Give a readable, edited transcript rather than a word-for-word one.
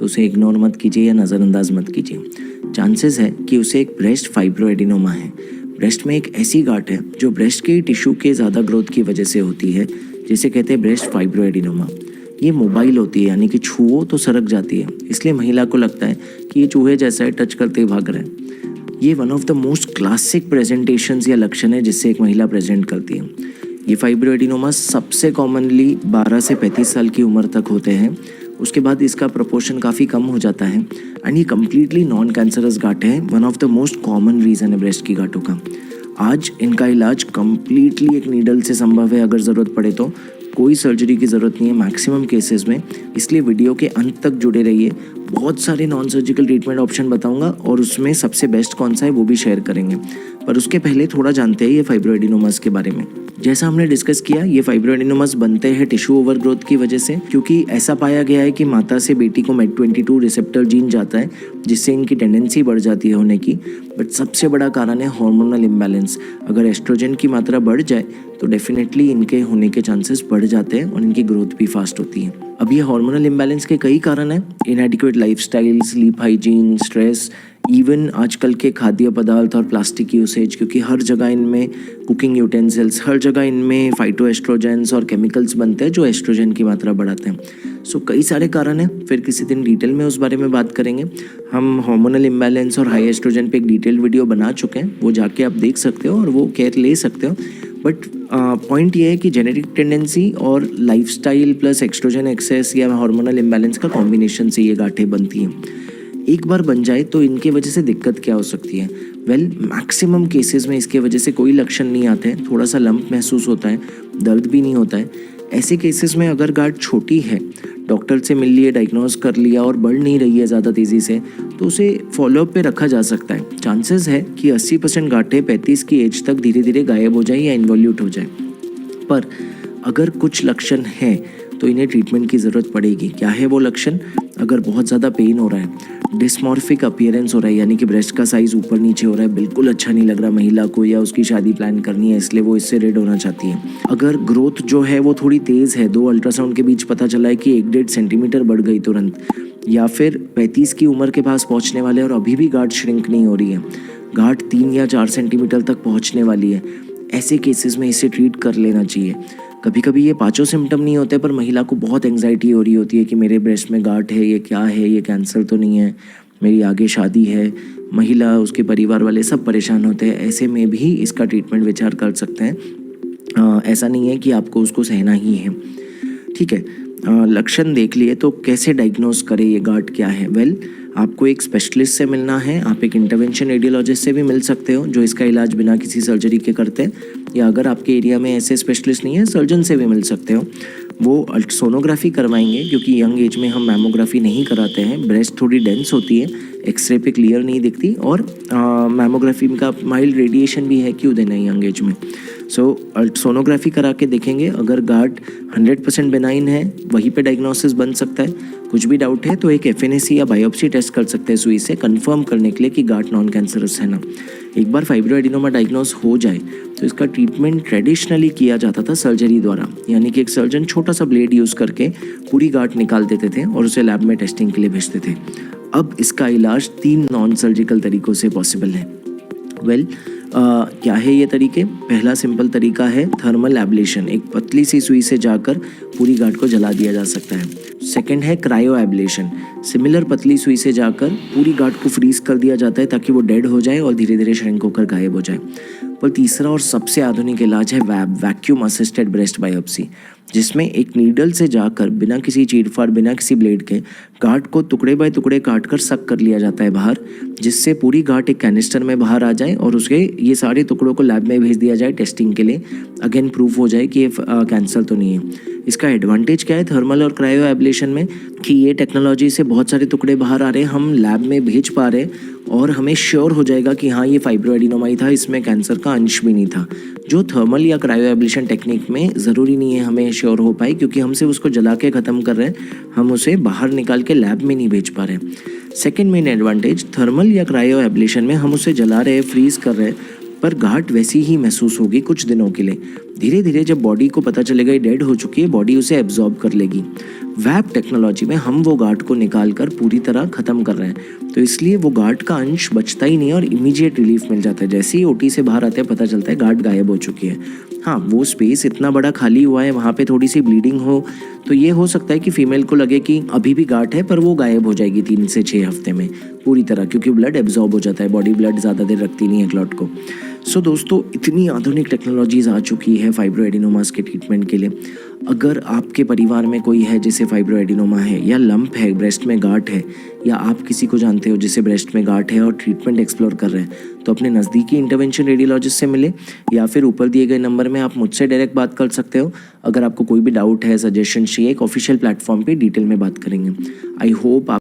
तो उसे इग्नोर मत कीजिए या नज़रअंदाज मत कीजिए। चांसेस है कि उसे एक ब्रेस्ट फाइब्रोएडिनोमा है। ब्रेस्ट में एक ऐसी गांठ है जो ब्रेस्ट के टिश्यू के ज़्यादा ग्रोथ की वजह से होती है, जिसे कहते हैं ब्रेस्ट फाइब्रोएडिनोमा। ये मोबाइल होती है, यानी कि छुओ तो सरक जाती है, इसलिए महिला को लगता है कि ये चूहे जैसा है, टच करते ही भाग रहा है। ये one of the most classic presentations या लक्षण है जिससे एक महिला प्रेजेंट करती है। ये फाइब्रोएडिनोमा सबसे कॉमनली 12 से 35 साल की उम्र तक होते हैं। उसके बाद इसका प्रोपोर्शन काफ़ी कम हो जाता है एंड ये कम्प्लीटली नॉन कैंसरस गांठ है। One of the most common reason है ब्रेस्ट की गांठों का। आज इनका इलाज कम्प्लीटली एक नीडल से संभव है, अगर ज़रूरत पड़े तो। कोई सर्जरी की ज़रूरत नहीं है मैक्सिमम केसेस में, इसलिए वीडियो के अंत तक जुड़े रहिए। बहुत सारे नॉन सर्जिकल ट्रीटमेंट ऑप्शन बताऊंगा और उसमें सबसे बेस्ट कौन सा है वो भी शेयर करेंगे। पर उसके पहले थोड़ा जानते हैं ये फाइब्रोएडिनोमास के बारे में। जैसा हमने डिस्कस किया, ये फाइब्रोएडिनोमास बनते हैं टिश्यू ओवरग्रोथ की वजह से, क्योंकि ऐसा पाया गया है कि माता से बेटी को MED22 रिसेप्टर जीन जाता है, जिससे इनकी टेंडेंसी बढ़ जाती है होने की। बट सबसे बड़ा कारण है हार्मोनल इम्बैलेंस। अगर एस्ट्रोजन की मात्रा बढ़ जाए तो डेफिनेटली इनके होने के चांसेस बढ़ जाते हैं और इनकी ग्रोथ भी फास्ट होती है। अब ये हार्मोनल इम्बैलेंस के कई कारण हैं। इनएडिक्वेट lifestyle, sleep hygiene, stress, even आजकल के खाद्य पदार्थ और प्लास्टिक यूसेज, क्योंकि हर जगह इनमें कुकिंग यूटेंसिल्स, हर जगह इनमें फाइटोएस्ट्रोजेंस और केमिकल्स बनते हैं जो एस्ट्रोजन की मात्रा बढ़ाते हैं। सो कई सारे कारण हैं, फिर किसी दिन डिटेल में उस बारे में बात करेंगे। हम हार्मोनल इम्बैलेंस और हाई एस्ट्रोजन पे एक डिटेल्ड वीडियो बना चुके हैं, वो जाके आप देख सकते हो और वो केयर ले सकते हो। बट पॉइंट ये है कि जेनेटिक टेंडेंसी और लाइफस्टाइल प्लस एक्सट्रोजन एक्सेस या हार्मोनल इम्बैलेंस का कॉम्बिनेशन से ये गांठें बनती हैं। एक बार बन जाए तो इनके वजह से दिक्कत क्या हो सकती है? मैक्सिमम केसेस में इसके वजह से कोई लक्षण नहीं आते हैं, थोड़ा सा लंप महसूस होता है, दर्द भी नहीं होता है। ऐसे केसेस में अगर गांठ छोटी है, डॉक्टर से मिल लिए, डायग्नोज कर लिया और बढ़ नहीं रही है ज़्यादा तेज़ी से, तो उसे फॉलोअप पे रखा जा सकता है। चांसेस है कि 80% गांठें 35 की एज तक धीरे धीरे गायब हो जाए या इन्वॉल्यूट हो जाए। पर अगर कुछ लक्षण हैं तो इन्हें ट्रीटमेंट की ज़रूरत पड़ेगी। क्या है वो लक्षण? अगर बहुत ज़्यादा पेन हो रहा है, डिस्मॉर्फिक अपीयरेंस हो रहा है, यानी कि ब्रेस्ट का साइज़ ऊपर नीचे हो रहा है, बिल्कुल अच्छा नहीं लग रहा महिला को, या उसकी शादी प्लान करनी है इसलिए वो इससे रेड होना चाहती है। अगर ग्रोथ जो है वो थोड़ी तेज़ है, 2 अल्ट्रासाउंड के बीच पता चला है कि 1-1.5 सेंटीमीटर बढ़ गई तुरंत, या फिर 35 की उम्र के पास पहुँचने वाले और अभी भी गांठ श्रिंक नहीं हो रही है, गांठ 3 या 4 सेंटीमीटर तक पहुँचने वाली है, ऐसे केसेस में इसे ट्रीट कर लेना चाहिए। कभी कभी ये 5 सिम्टम नहीं होते, पर महिला को बहुत एंग्जाइटी हो रही होती है कि मेरे ब्रेस्ट में गांठ है, ये क्या है, ये कैंसर तो नहीं है, मेरी आगे शादी है। महिला, उसके परिवार वाले सब परेशान होते हैं। ऐसे में भी इसका ट्रीटमेंट विचार कर सकते हैं। ऐसा नहीं है कि आपको उसको सहना ही है। ठीक है, लक्षण देख लिए तो कैसे डायग्नोज करें ये गांठ क्या है? आपको एक स्पेशलिस्ट से मिलना है। आप एक इंटरवेंशन रेडियोलॉजिस्ट से भी मिल सकते हो जो इसका इलाज बिना किसी सर्जरी के करते हैं, या अगर आपके एरिया में ऐसे स्पेशलिस्ट नहीं है, सर्जन से भी मिल सकते हो। वो सोनोग्राफी करवाएंगे, क्योंकि यंग एज में हम मैमोग्राफी नहीं कराते हैं। ब्रेस्ट थोड़ी डेंस होती है, एक्सरे पे क्लियर नहीं दिखती, और मैमोग्राफी का माइल्ड रेडिएशन भी है क्यों देना यंग एज में। सोनोग्राफी करा के देखेंगे, अगर गांठ 100% बेनाइन है वहीं पे डायग्नोसिस बन सकता है। कुछ भी डाउट है तो एक FNAC या बायोप्सी टेस्ट कर सकते हैं सुई से, कंफर्म करने के लिए कि गांठ नॉन कैंसरस है ना। एक बार फाइब्रोएडिनोमा डायग्नोस हो जाए तो इसका ट्रीटमेंट ट्रेडिशनली किया जाता था सर्जरी द्वारा, यानी कि एक सर्जन छोटा सा ब्लेड यूज़ करके पूरी गांठ निकाल देते थे और उसे लैब में टेस्टिंग के लिए भेजते थे। अब इसका इलाज 3 नॉन सर्जिकल तरीक़ों से पॉसिबल है। क्या है ये तरीके? पहला सिंपल तरीका है थर्मल एब्लेशन। एक पतली सी सुई से जाकर पूरी गांठ को जला दिया जा सकता है। सेकंड है क्रायो एब्लेशन। सिमिलर पतली सुई से जाकर पूरी गांठ को फ्रीज कर दिया जाता है ताकि वो डेड हो जाए और धीरे धीरे श्रिंक होकर गायब हो जाए। पर तीसरा और सबसे आधुनिक इलाज है वैक्यूम असिस्टेड ब्रेस्ट बायोप्सी, जिसमें एक नीडल से जाकर बिना किसी चीरफाड़, बिना किसी ब्लेड के गांठ को टुकड़े बाय टुकड़े काट कर सक कर लिया जाता है बाहर, जिससे पूरी गांठ एक कैनिस्टर में बाहर आ जाए और उसके ये सारे टुकड़ों को लैब में भेज दिया जाए टेस्टिंग के लिए। अगेन प्रूफ हो जाए कि ये कैंसर तो नहीं है। इसका एडवांटेज क्या है थर्मल और क्रायो एब्लेशन में, कि ये टेक्नोलॉजी से बहुत सारे टुकड़े बाहर आ रहे हैं, हम लैब में भेज पा रहे हैं और हमें श्योर हो जाएगा कि हाँ ये फाइब्रोएडिनोमा ही था, इसमें कैंसर का अंश भी नहीं था। जो थर्मल या क्रायो एब्लेशन टेक्निक में ज़रूरी नहीं है हमें श्योर हो पाए, क्योंकि हम सिर्फ उसको जला के ख़त्म कर रहे हैं, हम उसे बाहर निकाल के लैब में नहीं भेज पा रहे हैं। सेकेंड मेन एडवांटेज, थर्मल या क्रायो एब्लेशन में हम उसे जला रहे हैं, फ्रीज कर रहे हैं, पर गांठ वैसी ही महसूस होगी कुछ दिनों के लिए। धीरे धीरे जब बॉडी को पता चलेगा ये डेड हो चुकी है, बॉडी उसे एब्जॉर्ब कर लेगी। वैप टेक्नोलॉजी में हम वो गार्ड को निकाल कर पूरी तरह ख़त्म कर रहे हैं, तो इसलिए वो गार्ड का अंश बचता ही नहीं है और इमीडिएट रिलीफ मिल जाता है। जैसे ही ओटी से बाहर आते हैं पता चलता है गार्ड गायब हो चुकी है। हाँ, वो स्पेस इतना बड़ा खाली हुआ है, वहाँ पे थोड़ी सी ब्लीडिंग हो तो ये हो सकता है कि फीमेल को लगे कि अभी भी गार्ड है, पर वो गायब हो जाएगी 3 से 6 हफ्ते में पूरी तरह, क्योंकि ब्लड एब्जॉर्ब हो जाता है, बॉडी ब्लड ज़्यादा देर रखती नहीं है क्लॉट को। सो दोस्तों, इतनी आधुनिक टेक्नोलॉजीज़ आ चुकी है फाइब्रोएडिनोमास के ट्रीटमेंट के लिए। अगर आपके परिवार में कोई है जिसे फाइब्रोएडिनोमा है, या लंप है, ब्रेस्ट में गांठ है, या आप किसी को जानते हो जिसे ब्रेस्ट में गांठ है और ट्रीटमेंट एक्सप्लोर कर रहे हैं, तो अपने नज़दीकी इंटरवेंशन रेडियोलॉजिस्ट से मिले, या फिर ऊपर दिए गए नंबर में आप मुझसे डायरेक्ट बात कर सकते हो। अगर आपको कोई भी डाउट है, सजेशन चाहिए, एक ऑफिशियल प्लेटफॉर्म पे डिटेल में बात करेंगे। आई होप आप